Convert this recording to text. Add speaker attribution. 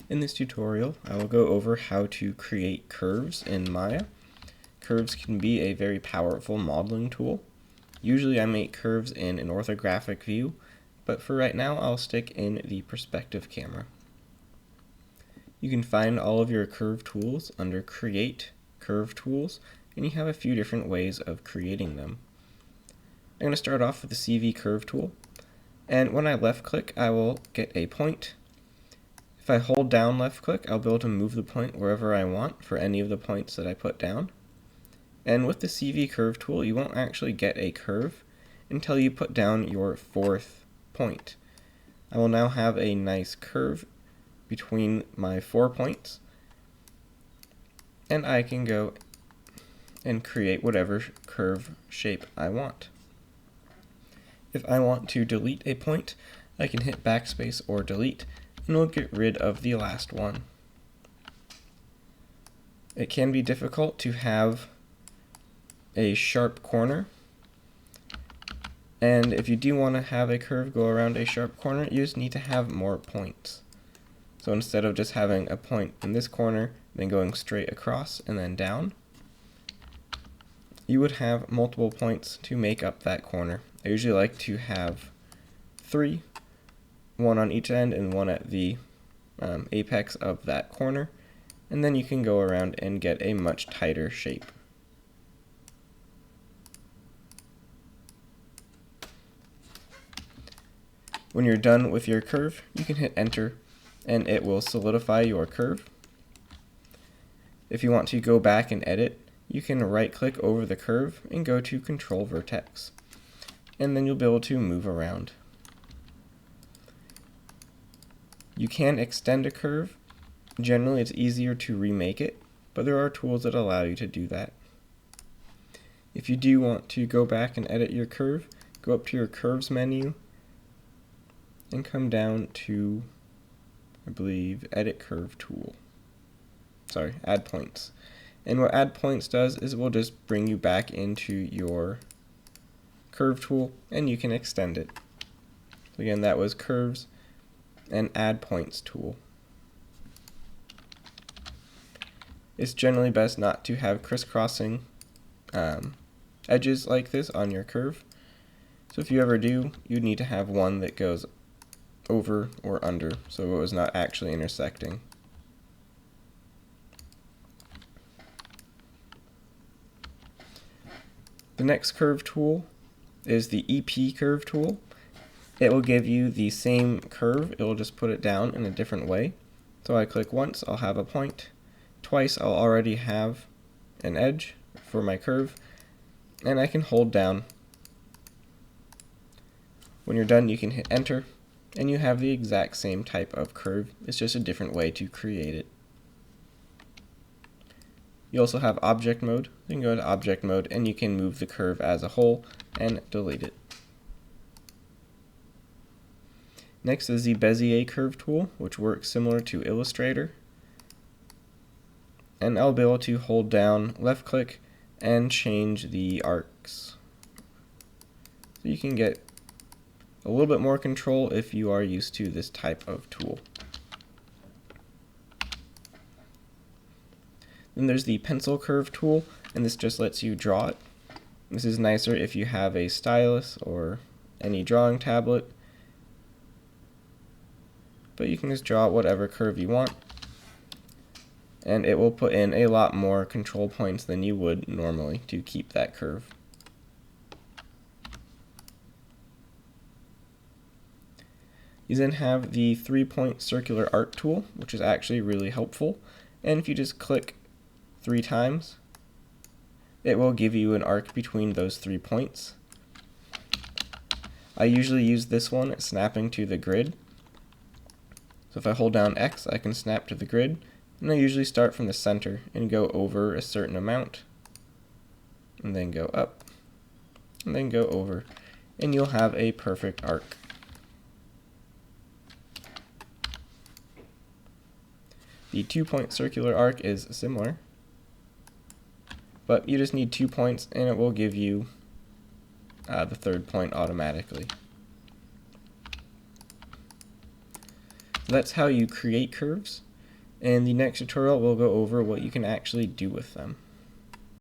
Speaker 1: In this tutorial, I will go over how to create curves in Maya. Curves can be a very powerful modeling tool. Usually I make curves in an orthographic view, but for right now I'll stick in the perspective camera. You can find all of your curve tools under Create Curve Tools, and you have a few different ways of creating them. I'm going to start off with the CV Curve tool, and when I left click I will get a point. If I hold down left click, I'll be able to move the point wherever I want for any of the points that I put down. And with the CV curve tool, you won't actually get a curve until you put down your fourth point. I will now have a nice curve between my 4 points, and I can go and create whatever curve shape I want. If I want to delete a point, I can hit backspace or delete, and we'll get rid of the last one. It can be difficult to have a sharp corner, and if you do want to have a curve go around a sharp corner, you just need to have more points. So instead of just having a point in this corner, then going straight across and then down, you would have multiple points to make up that corner. I usually like to have 3, one on each end and one at the apex of that corner, and then you can go around and get a much tighter shape. When you're done with your curve, you can hit enter and it will solidify your curve. If you want to go back and edit, you can right click over the curve and go to Control Vertex, and then you'll be able to move around. You can extend a curve. Generally it's easier to remake it, but there are tools that allow you to do that. If you do want to go back and edit your curve, go up to your curves menu and come down to, I believe, edit curve tool. Sorry, add points. And what add points does is it will just bring you back into your curve tool and you can extend it. Again, that was curves and add points tool. It's generally best not to have crisscrossing edges like this on your curve. So if you ever do, you need to have one that goes over or under, so it was not actually intersecting. The next curve tool is the EP curve tool. It will give you the same curve, it will just put it down in a different way. So I click once, I'll have a point. Twice, I'll already have an edge for my curve, and I can hold down. When you're done, you can hit enter, and you have the exact same type of curve. It's just a different way to create it. You also have object mode. You can go to object mode, and you can move the curve as a whole and delete it. Next is the Bezier curve tool, which works similar to Illustrator. And I'll be able to hold down left click and change the arcs. So you can get a little bit more control if you are used to this type of tool. Then there's the pencil curve tool, and this just lets you draw it. This is nicer if you have a stylus or any drawing tablet, but you can just draw whatever curve you want, and it will put in a lot more control points than you would normally to keep that curve. You then have the 3-point circular arc tool, which is actually really helpful, and if you just click 3 times, it will give you an arc between those 3 points. I usually use this one snapping to the grid. So if I hold down X, I can snap to the grid, and I usually start from the center and go over a certain amount, and then go up, and then go over, and you'll have a perfect arc. The 2-point circular arc is similar, but you just need 2 points and it will give you the 3rd point automatically. That's how you create curves. In the next tutorial, we'll go over what you can actually do with them.